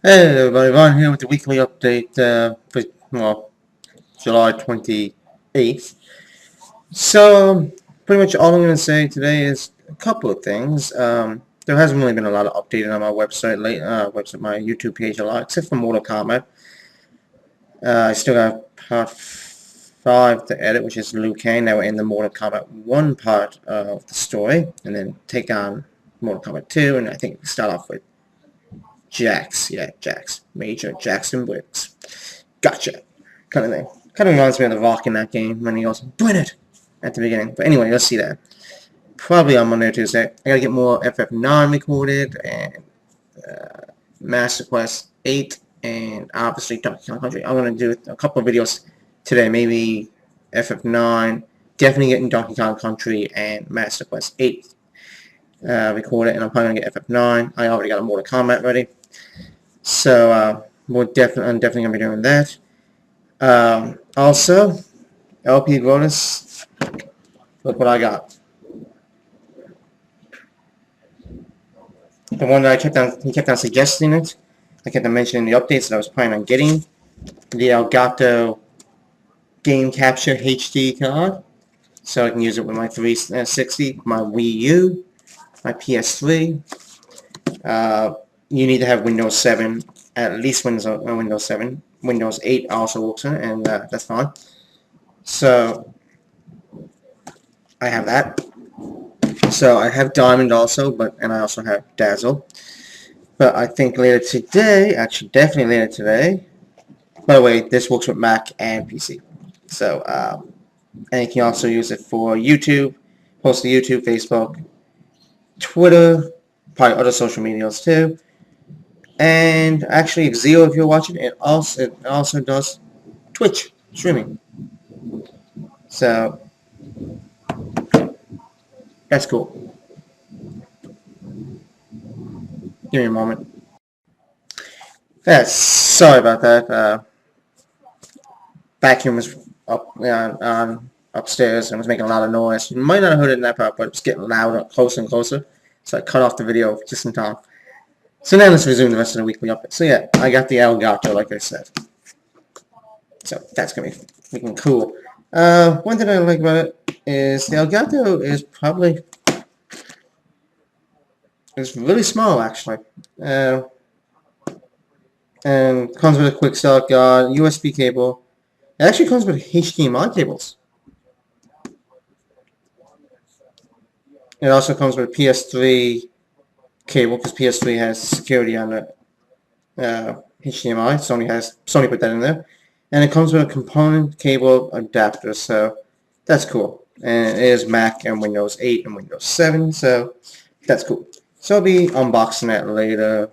Hey everybody, Ron here with the weekly update for, well, July 28th. So, pretty much all I'm going to say today is a couple of things. There hasn't really been a lot of updating on my my YouTube page a lot, except for Mortal Kombat. I still got part 5 to edit, which is Liu Kang. Now we're in the Mortal Kombat 1 part of the story, and then take on Mortal Kombat 2, and I think we start off with Jax. Yeah, Jax. Major Jackson Briggs. Gotcha. Kind of thing. Kind of reminds me of The Rock in that game when he goes, "Doing it!" at the beginning. But anyway, let's see that. Probably on Monday or Tuesday. I gotta get more FF9 recorded and Master Quest 8 and obviously Donkey Kong Country. I'm gonna do a couple of videos today. Maybe FF9. Definitely getting Donkey Kong Country and Master Quest 8 recorded, and I'm probably gonna get FF9. I already got a Mortal Kombat ready. So I'm definitely gonna be doing that. Also, LP bonus. Look what I got. The one that he kept on suggesting it. I kept on mentioning the updates that I was planning on getting. The Elgato Game Capture HD card, so I can use it with my 360, my Wii U, my PS3. You need to have Windows 7, at least Windows 7. Windows 8 also works on it, and that's fine. So I have that. So I have Diamond also, and I also have Dazzle. But I think later today, actually definitely later today. By the way, this works with Mac and PC. So and you can also use it for YouTube, post to YouTube, Facebook, Twitter, probably other social medias too. And actually, if you're watching, it also does Twitch streaming. So that's cool. Give me a moment. Yeah, sorry about that. Vacuum was upstairs and was making a lot of noise. You might not have heard it in that part, but it was getting louder, closer and closer. So I cut off the video just in time. So now let's resume the rest of the weekly update. So yeah, I got the Elgato, like I said. So that's gonna be freaking cool. One thing I like about it is the Elgato is really small actually. Uh, and comes with a quick start guard, USB cable. It actually comes with HDMI cables. It also comes with PS3 cable because PS3 has security on it. HDMI. Sony put that in there, and it comes with a component cable adapter. So that's cool. And it is Mac and Windows 8 and Windows 7. So that's cool. So I'll be unboxing that later.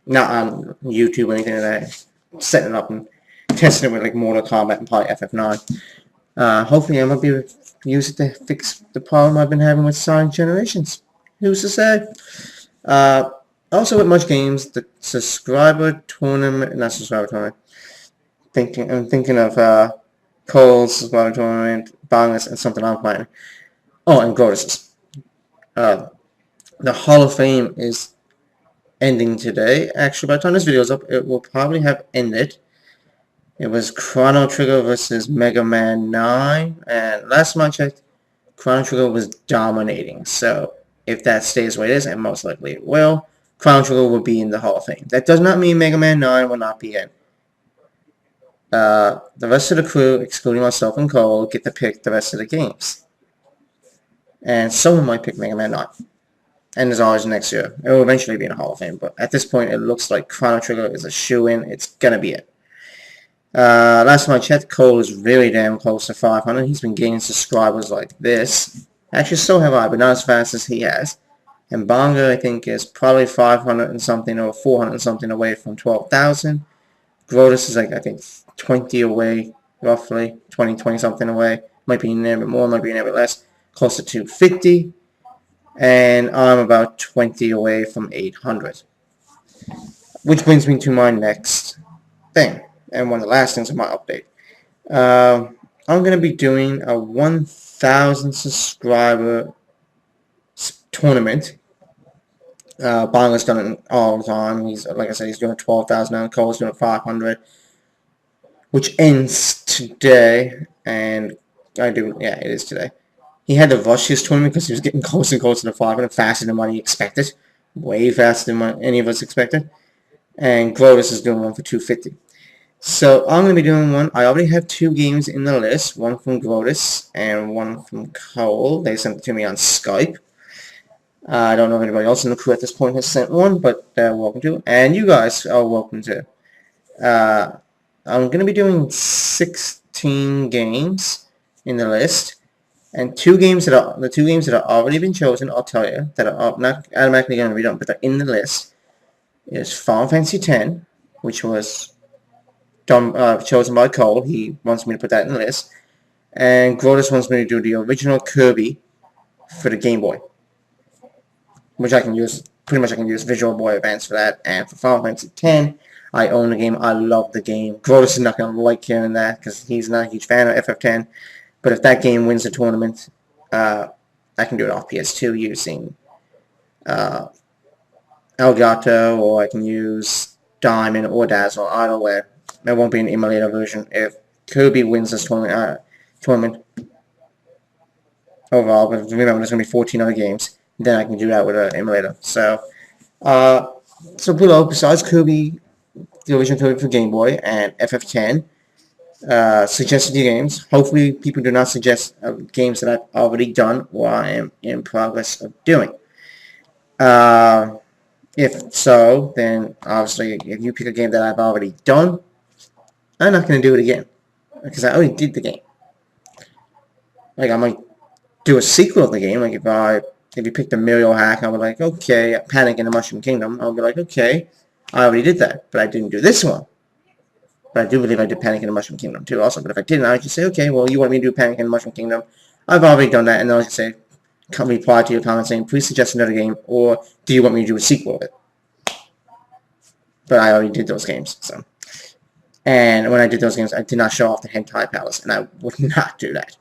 Not on YouTube or anything like that. Setting it up and testing it with like Mortal Kombat and probably FF9. Hopefully I'm going to be able to use it to fix the problem I've been having with Sonic Generations. Who's to say? Also with much games, the subscriber tournament, not subscriber tournament, I'm thinking of Cole's subscriber tournament, Bonus, and something I'm playing. Oh, and Grotus's. The Hall of Fame is ending today. Actually, by the time this video is up, it will probably have ended. It was Chrono Trigger versus Mega Man 9, and last time I checked, Chrono Trigger was dominating. So if that stays the way it is, and most likely it will, Chrono Trigger will be in the Hall of Fame. That does not mean Mega Man 9 will not be in. The rest of the crew, excluding myself and Cole, get to pick the rest of the games. And someone might pick Mega Man 9. And as always, next year. It will eventually be in the Hall of Fame, but at this point, it looks like Chrono Trigger is a shoo-in. It's gonna be it. Last time I checked, Cole is really damn close to 500. He's been gaining subscribers like this. Actually, so have I, but not as fast as he has. And Bonga, I think, is probably 500 and something or 400 and something away from 12,000. Grotus is like, I think, 20 away, roughly. 20 something away. Might be in a bit more, might be in a bit less. Close to 250. And I'm about 20 away from 800. Which brings me to my next thing. And one of the last things in my update. I'm going to be doing a 1,000 subscriber tournament Bonga's done it all the time. He's, like I said, he's doing 12,000 now. Cole's doing 500, which ends today. And yeah, it is today. He had to rush his tournament because he was getting closer and closer to 500, faster than what he expected. Way faster than what any of us expected. And Grotus is doing one for 250. So I'm going to be doing one. I already have 2 games in the list. One from Grotus and one from Cole. They sent it to me on Skype. I don't know if anybody else in the crew at this point has sent one, but welcome to. And you guys are welcome to. I'm going to be doing 16 games in the list. And the 2 games that are already been chosen, I'll tell you, that are not automatically going to be done, but they're in the list, is Final Fantasy X, which was done, chosen by Cole. He wants me to put that in the list. And Grotus wants me to do the original Kirby for the Game Boy, which I can use, pretty much I can use Visual Boy Advance for that. And for Final Fantasy X, I own the game. I love the game. Grotus is not going to like hearing that because he's not a huge fan of FF10. But if that game wins the tournament, I can do it off PS2 using Elgato, or I can use Diamond or Dazzle, either way. There won't be an emulator version. If Kirby wins this tournament overall, but remember there's going to be 14 other games, then I can do that with an emulator. So below, besides Kirby, the original Kirby for Game Boy, and FF10, suggested games. Hopefully people do not suggest games that I've already done or I am in progress of doing. If so, then obviously if you pick a game that I've already done, I'm not going to do it again because I already did the game. Like, I might do a sequel of the game. Like, if you picked a Mario hack, I would like, okay, Panic in the Mushroom Kingdom, I'll be like, okay, I already did that, but I didn't do this one. But I do believe I did Panic in the Mushroom Kingdom too also. But if I didn't, I would just say, okay, well, you want me to do Panic in the Mushroom Kingdom. I've already done that, and then I'll just say, reply to your comment saying, please suggest another game, or do you want me to do a sequel of it? But I already did those games, so. And when I did those games, I did not show off the Hentai Palace, and I would not do that.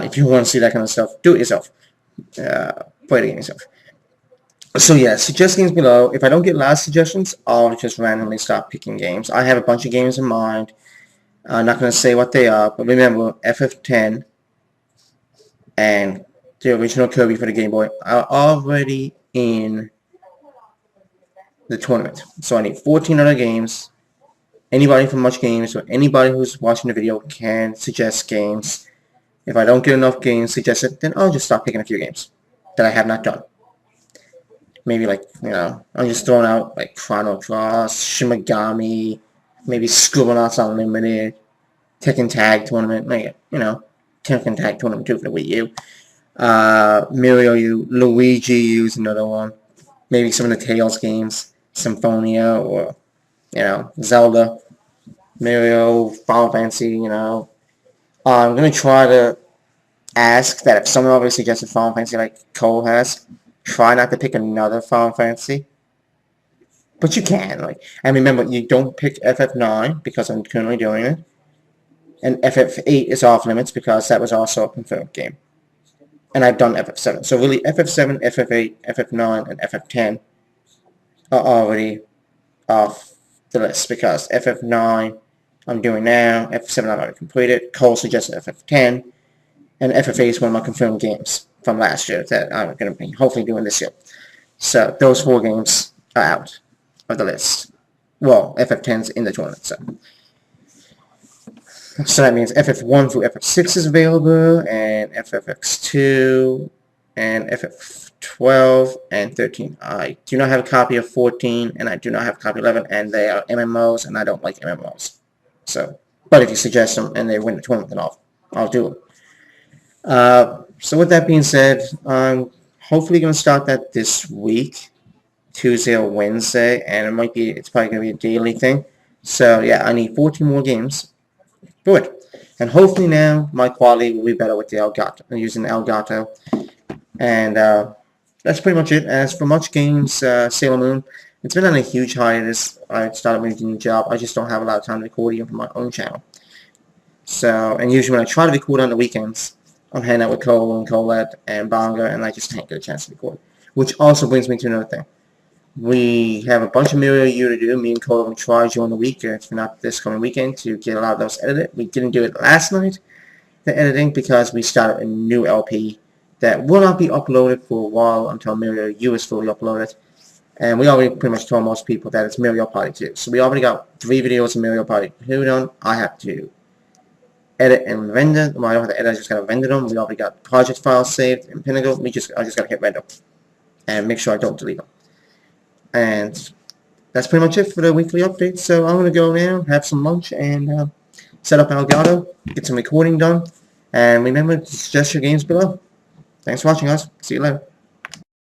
If you want to see that kind of stuff, do it yourself. Play the game yourself. So yeah, suggest games below. If I don't get last suggestions, I'll just randomly stop picking games. I have a bunch of games in mind. I'm not going to say what they are, but remember, FF10 and the original Kirby for the Game Boy are already in the tournament. So I need 14 other games. Anybody from Much Games or anybody who's watching the video can suggest games. If I don't get enough games suggested, then I'll just stop picking a few games that I have not done. Maybe like, I'm just throwing out like Chrono Cross, Shimigami, maybe Scribblenauts Unlimited, Tekken Tag Tournament, like, Tekken Tag Tournament 2 for the Wii U. Mario U, Luigi U's another one. Maybe some of the Tales games, Symphonia, or, Zelda, Mario, Final Fantasy, I'm going to try to ask that if someone already suggested Final Fantasy like Cole has, try not to pick another Final Fantasy. But you can, and remember, you don't pick FF9 because I'm currently doing it. And FF8 is off limits because that was also a confirmed game. And I've done FF7. So really, FF7, FF8, FF9, and FF10 are already off the list because FF9 I'm doing now, FF7 I've already completed, Cole suggested FF10, and FF8 is one of my confirmed games from last year that I'm going to be hopefully doing this year. So those 4 games are out of the list. Well, FF10's in the tournament, so that means FF1 through FF6 is available, and FFX2, and FF12, and 13. I do not have a copy of 14, and I do not have a copy of 11, and they are MMOs, and I don't like MMOs. So, but if you suggest them and they win the tournament, then I'll do them. So with that being said, I'm hopefully going to start that this week, Tuesday or Wednesday, and it's probably going to be a daily thing. So yeah, I need 14 more games. Good. And hopefully now my quality will be better with the Elgato. I'm using Elgato. And that's pretty much it. As for Much Games, Sailor Moon, it's been on a huge hiatus. I started with a new job. I just don't have a lot of time to record even for my own channel. So, and usually when I try to record on the weekends, I'm hanging out with Cole and Colette and Bonga, and I just can't get a chance to record. Which also brings me to another thing. We have a bunch of Mario U to do. Me and Cole will try during the week, if not this coming weekend, to get a lot of those edited. We didn't do it last night, the editing, because we started a new LP that will not be uploaded for a while until Mario U is fully uploaded. And we already pretty much told most people that it's Mario Party 2. So we already got 3 videos of Mario Party 2 done. I have to edit and render. Well, I don't have to edit, I just gotta render them. We already got project files saved in Pinnacle. I just gotta hit render and make sure I don't delete them. And that's pretty much it for the weekly update. So I'm gonna go now, have some lunch, and set up Elgato, get some recording done. And remember to suggest your games below. Thanks for watching, guys. See you later.